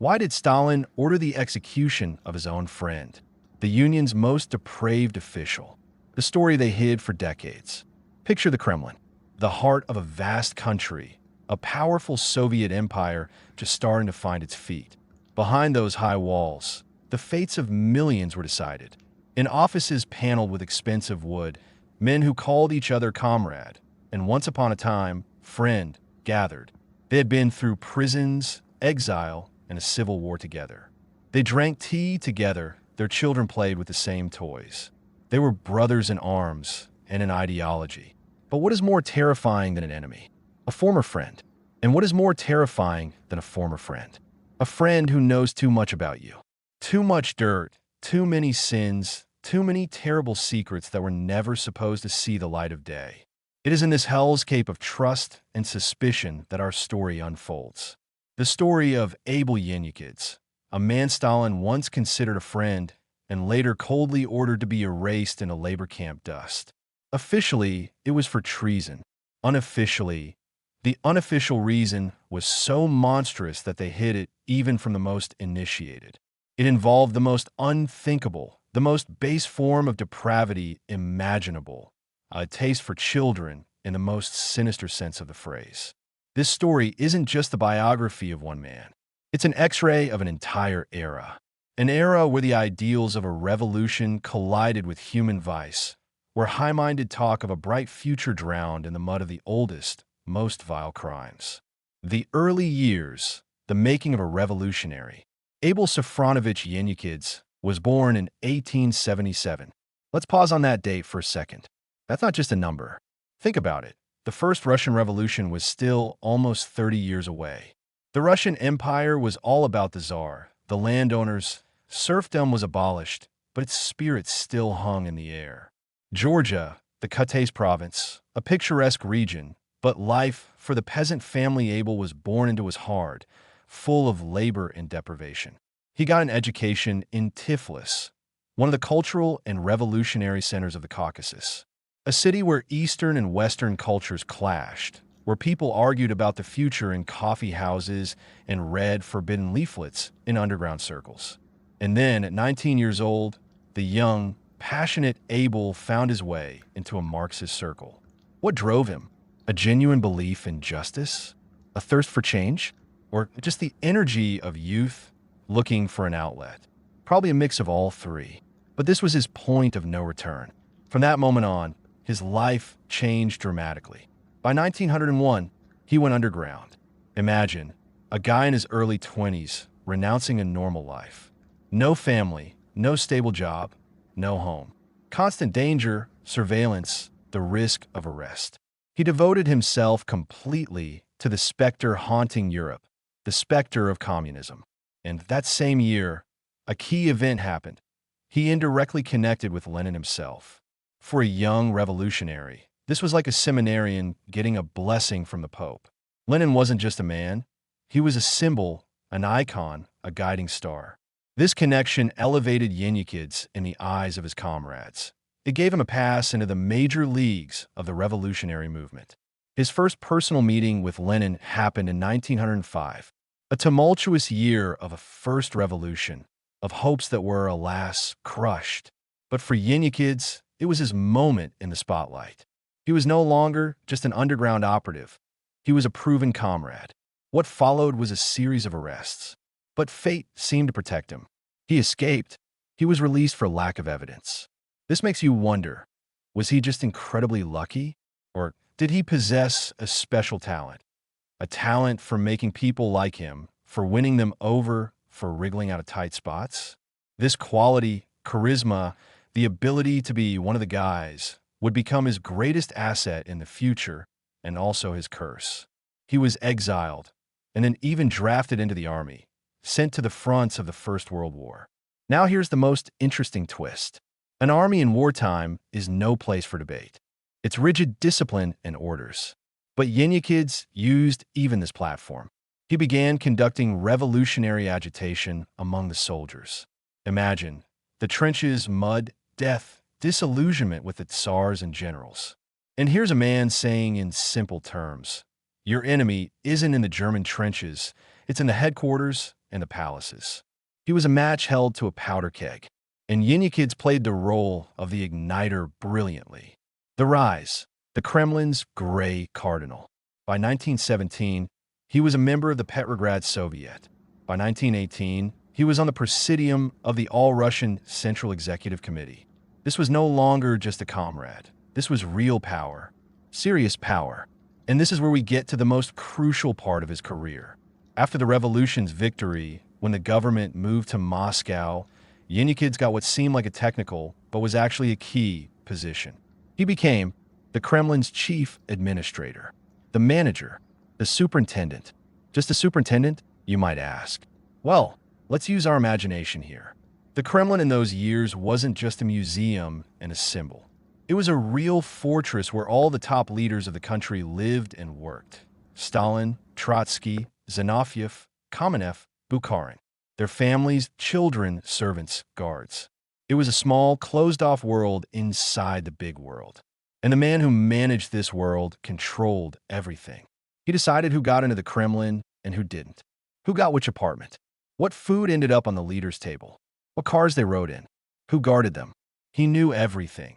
Why did Stalin order the execution of his own friend, the Union's most depraved official? The story they hid for decades. Picture the Kremlin, the heart of a vast country, a powerful Soviet empire just starting to find its feet. Behind those high walls, the fates of millions were decided. In offices paneled with expensive wood, men who called each other comrade, and once upon a time, friend, gathered. They had been through prisons, exile, and a civil war together. They drank tea together, their children played with the same toys. They were brothers in arms and in ideology. But what is more terrifying than an enemy? A former friend. And what is more terrifying than a former friend? A friend who knows too much about you. Too much dirt, too many sins, too many terrible secrets that were never supposed to see the light of day. It is in this hellscape of trust and suspicion that our story unfolds. The story of Abel Yenukidze, a man Stalin once considered a friend and later coldly ordered to be erased in a labor camp dust. Officially, it was for treason. Unofficially, the unofficial reason was so monstrous that they hid it even from the most initiated. It involved the most unthinkable, the most base form of depravity imaginable, a taste for children in the most sinister sense of the phrase. This story isn't just the biography of one man. It's an X-ray of an entire era. An era where the ideals of a revolution collided with human vice, where high-minded talk of a bright future drowned in the mud of the oldest, most vile crimes. The early years, the making of a revolutionary. Abel Yenukidze was born in 1877. Let's pause on that date for a second. That's not just a number. Think about it. The first Russian Revolution was still almost 30 years away. The Russian Empire was all about the Tsar, the landowners. Serfdom was abolished, but its spirit still hung in the air. Georgia, the Kutaisi province, a picturesque region, but life for the peasant family Abel was born into was hard, full of labor and deprivation. He got an education in Tiflis, one of the cultural and revolutionary centers of the Caucasus, a city where Eastern and Western cultures clashed, where people argued about the future in coffee houses and read forbidden leaflets in underground circles. And then, at 19 years old, the young, passionate Abel found his way into a Marxist circle. What drove him? A genuine belief in justice? A thirst for change? Or just the energy of youth looking for an outlet? Probably a mix of all three. But this was his point of no return. From that moment on, his life changed dramatically. By 1901, he went underground. Imagine, a guy in his early 20s renouncing a normal life. No family, no stable job, no home. Constant danger, surveillance, the risk of arrest. He devoted himself completely to the specter haunting Europe, the specter of communism. And that same year, a key event happened. He indirectly connected with Lenin himself. For a young revolutionary, this was like a seminarian getting a blessing from the Pope. Lenin wasn't just a man. He was a symbol, an icon, a guiding star. This connection elevated Yenukidze in the eyes of his comrades. It gave him a pass into the major leagues of the revolutionary movement. His first personal meeting with Lenin happened in 1905, a tumultuous year of a first revolution, of hopes that were, alas, crushed. But for Yenukidze, it was his moment in the spotlight. He was no longer just an underground operative. He was a proven comrade. What followed was a series of arrests. But fate seemed to protect him. He escaped. He was released for lack of evidence. This makes you wonder, was he just incredibly lucky? Or did he possess a special talent? A talent for making people like him, for winning them over, for wriggling out of tight spots? This quality, charisma, the ability to be one of the guys, would become his greatest asset in the future and also his curse. He was exiled and then even drafted into the army, sent to the fronts of the First World War. Now here's the most interesting twist. An army in wartime is no place for debate. It's rigid discipline and orders. But Yenukidze used even this platform. He began conducting revolutionary agitation among the soldiers. Imagine, the trenches, mud, death, disillusionment with the tsars and generals. And here's a man saying in simple terms, your enemy isn't in the German trenches, it's in the headquarters, and the palaces. He was a match held to a powder keg, and Yenukidze played the role of the igniter brilliantly. The rise, the Kremlin's gray cardinal. By 1917, he was a member of the Petrograd Soviet. By 1918, he was on the Presidium of the All-Russian Central Executive Committee. This was no longer just a comrade. This was real power, serious power. And this is where we get to the most crucial part of his career. After the revolution's victory, when the government moved to Moscow, Yenukidze got what seemed like a technical, but was actually a key position. He became the Kremlin's chief administrator, the manager, the superintendent. Just a superintendent, you might ask. Well, let's use our imagination here. The Kremlin in those years wasn't just a museum and a symbol. It was a real fortress where all the top leaders of the country lived and worked. Stalin, Trotsky, Zinoviev, Kamenev, Bukharin. Their families, children, servants, guards. It was a small, closed-off world inside the big world. And the man who managed this world controlled everything. He decided who got into the Kremlin and who didn't. Who got which apartment. What food ended up on the leaders' table. What cars they rode in. Who guarded them. He knew everything.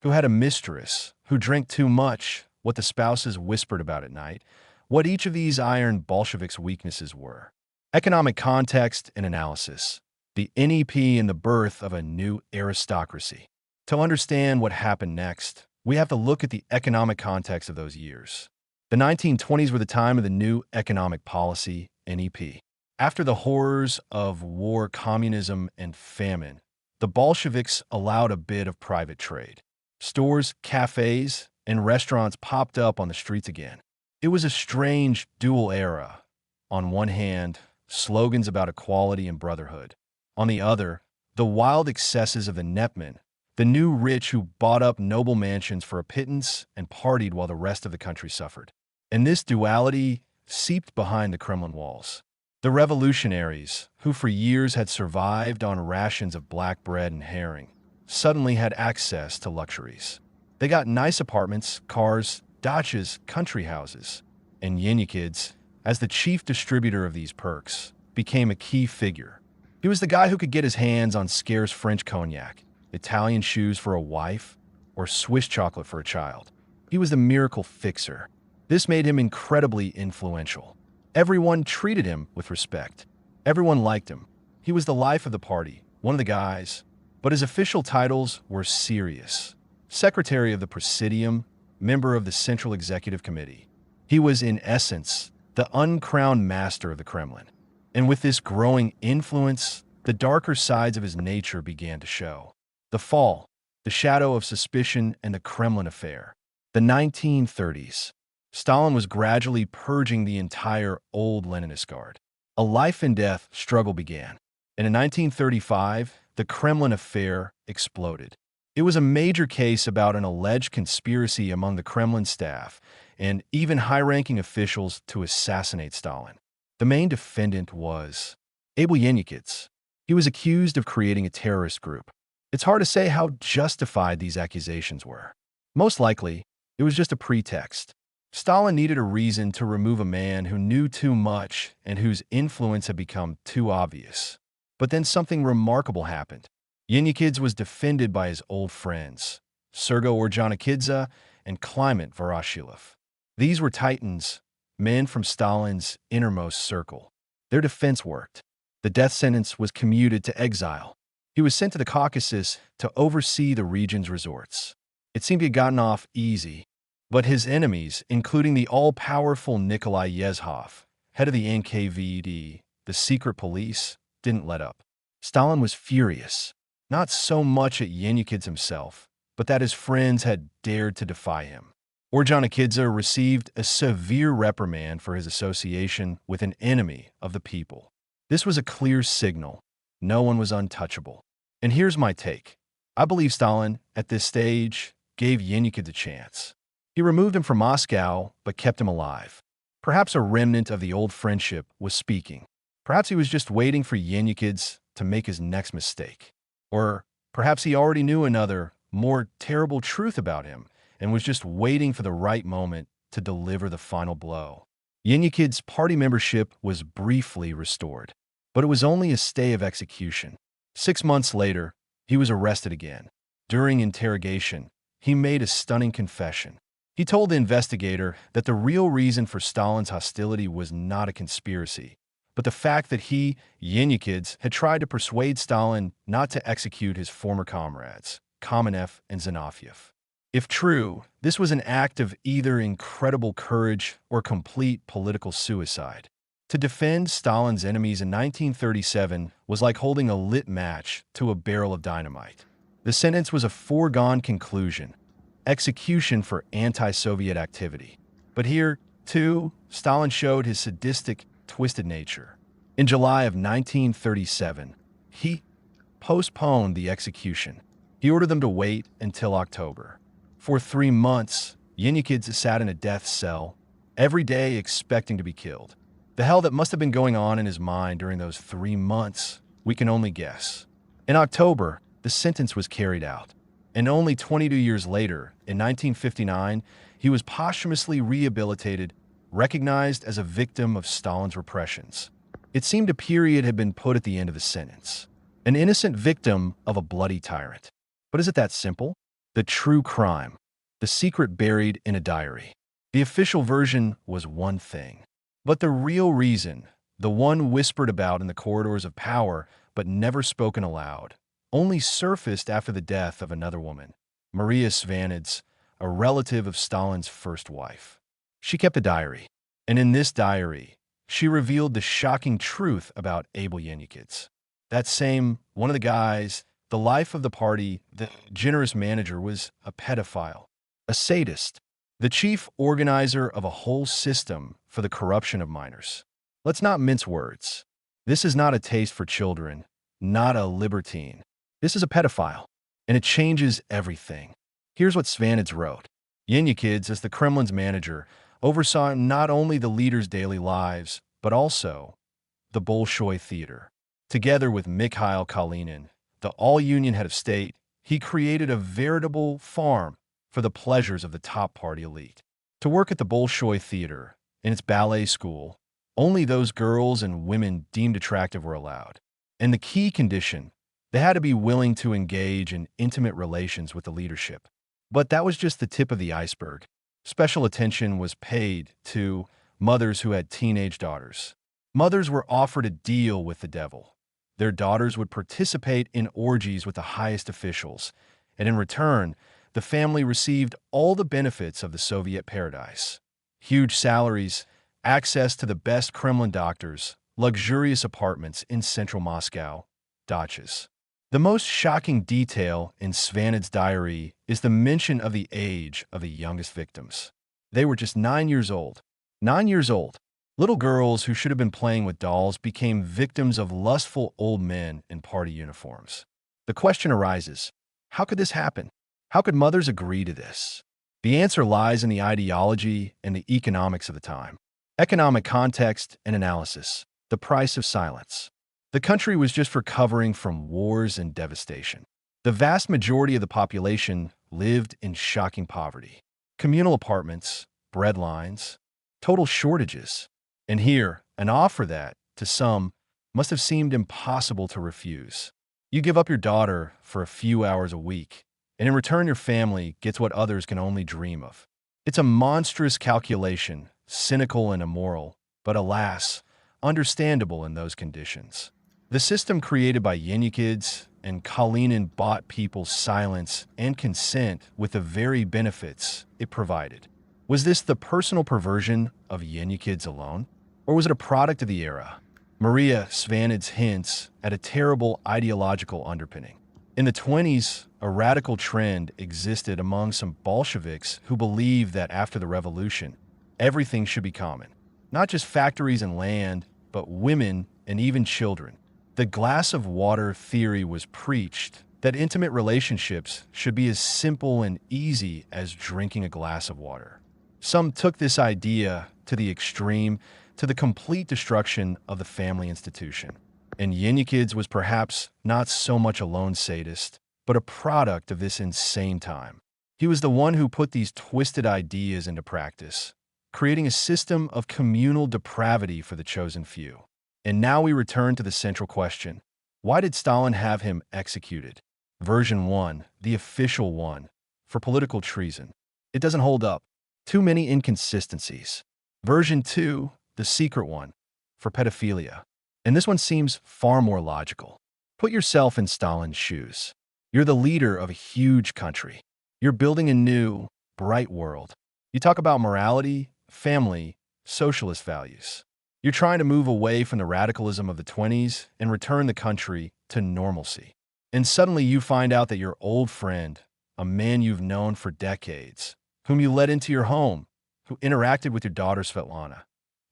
Who had a mistress. Who drank too much. What the spouses whispered about at night. What each of these iron Bolsheviks' weaknesses were. Economic context and analysis. The NEP and the birth of a new aristocracy. To understand what happened next, we have to look at the economic context of those years. The 1920s were the time of the new economic policy, NEP. After the horrors of war, communism, and famine, the Bolsheviks allowed a bit of private trade. Stores, cafes, and restaurants popped up on the streets again. It was a strange dual era. On one hand, slogans about equality and brotherhood. On the other, the wild excesses of the Nepmen, the new rich who bought up noble mansions for a pittance and partied while the rest of the country suffered. And this duality seeped behind the Kremlin walls. The revolutionaries, who for years had survived on rations of black bread and herring, suddenly had access to luxuries. They got nice apartments, cars, dachas, country houses. And Yenukidze, as the chief distributor of these perks, became a key figure. He was the guy who could get his hands on scarce French cognac, Italian shoes for a wife, or Swiss chocolate for a child. He was the miracle fixer. This made him incredibly influential. Everyone treated him with respect. Everyone liked him. He was the life of the party, one of the guys. But his official titles were serious. Secretary of the Presidium, member of the Central Executive Committee. He was, in essence, the uncrowned master of the Kremlin. And with this growing influence, the darker sides of his nature began to show. The fall, the shadow of suspicion, and the Kremlin affair. The 1930s. Stalin was gradually purging the entire old Leninist guard. A life-and-death struggle began. And in 1935, the Kremlin affair exploded. It was a major case about an alleged conspiracy among the Kremlin staff and even high-ranking officials to assassinate Stalin. The main defendant was Abel Yenukidze. He was accused of creating a terrorist group. It's hard to say how justified these accusations were. Most likely, it was just a pretext. Stalin needed a reason to remove a man who knew too much and whose influence had become too obvious. But then something remarkable happened. Yenukidze was defended by his old friends, Sergo Ordzhonikidze and Kliment Voroshilov. These were titans, men from Stalin's innermost circle. Their defense worked. The death sentence was commuted to exile. He was sent to the Caucasus to oversee the region's resorts. It seemed he had gotten off easy, but his enemies, including the all-powerful Nikolai Yezhov, head of the NKVD, the secret police, didn't let up. Stalin was furious, not so much at Yenukidze himself, but that his friends had dared to defy him. Ordzhonikidze received a severe reprimand for his association with an enemy of the people. This was a clear signal. No one was untouchable. And here's my take. I believe Stalin, at this stage, gave Yenukidze a chance. He removed him from Moscow, but kept him alive. Perhaps a remnant of the old friendship was speaking. Perhaps he was just waiting for Yenukidze to make his next mistake. Or perhaps he already knew another, more terrible truth about him and was just waiting for the right moment to deliver the final blow. Yenukidze's party membership was briefly restored. But it was only a stay of execution. 6 months later, he was arrested again. During interrogation, he made a stunning confession. He told the investigator that the real reason for Stalin's hostility was not a conspiracy, but the fact that he, Yenukidze, had tried to persuade Stalin not to execute his former comrades, Kamenev and Zinoviev. If true, this was an act of either incredible courage or complete political suicide. To defend Stalin's enemies in 1937 was like holding a lit match to a barrel of dynamite. The sentence was a foregone conclusion: execution for anti-Soviet activity. But here, too, Stalin showed his sadistic, twisted nature. In July of 1937, he postponed the execution. He ordered them to wait until October. For 3 months, Yenukidze sat in a death cell, every day expecting to be killed. The hell that must have been going on in his mind during those 3 months, we can only guess. In October, the sentence was carried out. And only 22 years later, in 1959, he was posthumously rehabilitated, recognized as a victim of Stalin's repressions. It seemed a period had been put at the end of his sentence. An innocent victim of a bloody tyrant. But is it that simple? The true crime, the secret buried in a diary. The official version was one thing. But the real reason, the one whispered about in the corridors of power but never spoken aloud, only surfaced after the death of another woman, Maria Svanidze, a relative of Stalin's first wife. She kept a diary, and in this diary, she revealed the shocking truth about Abel Yenukidze. That same one of the guys, the life of the party, the generous manager, was a pedophile, a sadist, the chief organizer of a whole system for the corruption of minors. Let's not mince words. This is not a taste for children, not a libertine. This is a pedophile, and it changes everything. Here's what Svanidze wrote. Yenukidze, as the Kremlin's manager, oversaw not only the leaders' daily lives, but also the Bolshoi theater. Together with Mikhail Kalinin, the all-union head of state, he created a veritable farm for the pleasures of the top party elite. To work at the Bolshoi theater, in its ballet school, only those girls and women deemed attractive were allowed. And the key condition, they had to be willing to engage in intimate relations with the leadership. But that was just the tip of the iceberg. Special attention was paid to mothers who had teenage daughters. Mothers were offered a deal with the devil. Their daughters would participate in orgies with the highest officials, and in return, the family received all the benefits of the Soviet paradise. Huge salaries, access to the best Kremlin doctors, luxurious apartments in central Moscow, dachas. The most shocking detail in Svanidze's diary is the mention of the age of the youngest victims. They were just 9 years old. 9 years old. Little girls who should have been playing with dolls became victims of lustful old men in party uniforms. The question arises, how could this happen? How could mothers agree to this? The answer lies in the ideology and the economics of the time. Economic context and analysis. The price of silence. The country was just recovering from wars and devastation. The vast majority of the population lived in shocking poverty. Communal apartments, bread lines, total shortages. And here, an offer that, to some, must have seemed impossible to refuse. You give up your daughter for a few hours a week, and in return your family gets what others can only dream of. It's a monstrous calculation, cynical and immoral, but alas, understandable in those conditions. The system created by Yenukidze and Kalinin bought people's silence and consent with the very benefits it provided. Was this the personal perversion of Yenukidze alone? Or was it a product of the era? Maria Svanidze hints at a terrible ideological underpinning. In the 1920s, a radical trend existed among some Bolsheviks who believed that after the revolution, everything should be common. Not just factories and land, but women and even children. The glass of water theory was preached, that intimate relationships should be as simple and easy as drinking a glass of water. Some took this idea to the extreme, to the complete destruction of the family institution. And Yenukidze was perhaps not so much a lone sadist, but a product of this insane time. He was the one who put these twisted ideas into practice, creating a system of communal depravity for the chosen few. And now we return to the central question. Why did Stalin have him executed? Version 1, the official one, for political treason. It doesn't hold up. Too many inconsistencies. Version 2, the secret one, for pedophilia. And this one seems far more logical. Put yourself in Stalin's shoes. You're the leader of a huge country. You're building a new, bright world. You talk about morality, family, socialist values. You're trying to move away from the radicalism of the 20s and return the country to normalcy. And suddenly you find out that your old friend, a man you've known for decades, whom you let into your home, who interacted with your daughter Svetlana,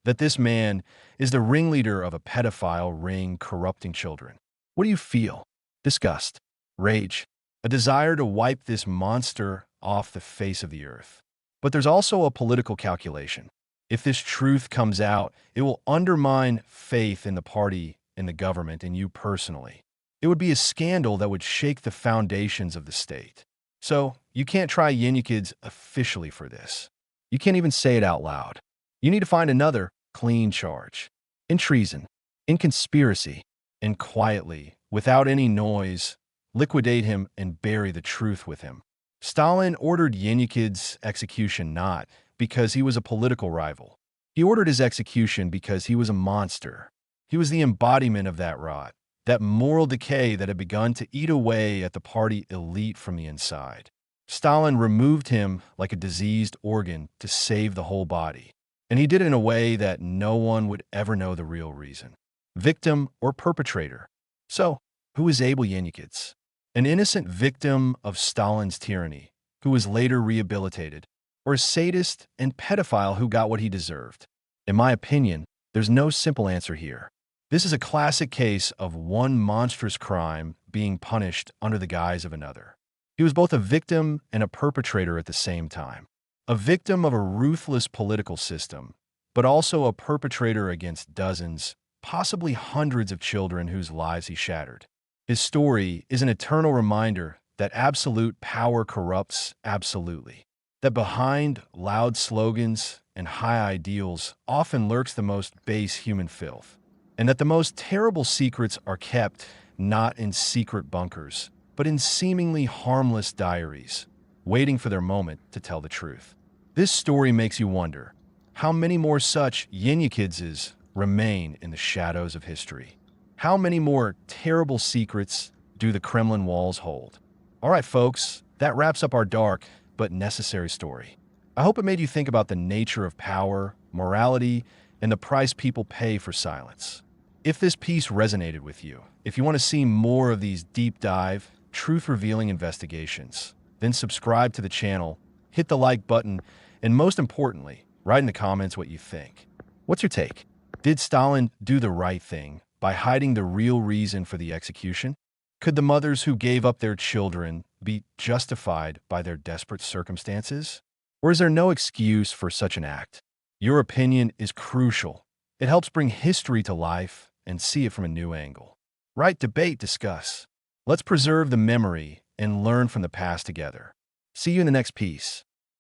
that this man is the ringleader of a pedophile ring corrupting children. What do you feel? Disgust, rage, a desire to wipe this monster off the face of the earth. But there's also a political calculation. If this truth comes out, it will undermine faith in the party, in the government, and you personally. It would be a scandal that would shake the foundations of the state. So, you can't try Yenukidze officially for this. You can't even say it out loud. You need to find another clean charge. In treason, in conspiracy, and quietly, without any noise, liquidate him and bury the truth with him. Stalin ordered Yenukidze's execution not because he was a political rival. He ordered his execution because he was a monster. He was the embodiment of that rot, that moral decay that had begun to eat away at the party elite from the inside. Stalin removed him like a diseased organ to save the whole body. And he did it in a way that no one would ever know the real reason. Victim or perpetrator. So, who is Abel Yenukidze? An innocent victim of Stalin's tyranny, who was later rehabilitated, or a sadist and pedophile who got what he deserved? In my opinion, there's no simple answer here. This is a classic case of one monstrous crime being punished under the guise of another. He was both a victim and a perpetrator at the same time. A victim of a ruthless political system, but also a perpetrator against dozens, possibly hundreds of children whose lives he shattered. His story is an eternal reminder that absolute power corrupts absolutely, that behind loud slogans and high ideals often lurks the most base human filth, and that the most terrible secrets are kept not in secret bunkers, but in seemingly harmless diaries, waiting for their moment to tell the truth. This story makes you wonder, how many more such Yenukidzes remain in the shadows of history? How many more terrible secrets do the Kremlin walls hold? All right, folks, that wraps up our dark but necessary story. I hope it made you think about the nature of power, morality, and the price people pay for silence. If this piece resonated with you, if you want to see more of these deep dive, truth-revealing investigations, then subscribe to the channel, hit the like button, and most importantly, write in the comments what you think. What's your take? Did Stalin do the right thing by hiding the real reason for the execution? Could the mothers who gave up their children be justified by their desperate circumstances? Or is there no excuse for such an act? Your opinion is crucial. It helps bring history to life and see it from a new angle. Write, debate, discuss. Let's preserve the memory and learn from the past together. See you in the next piece.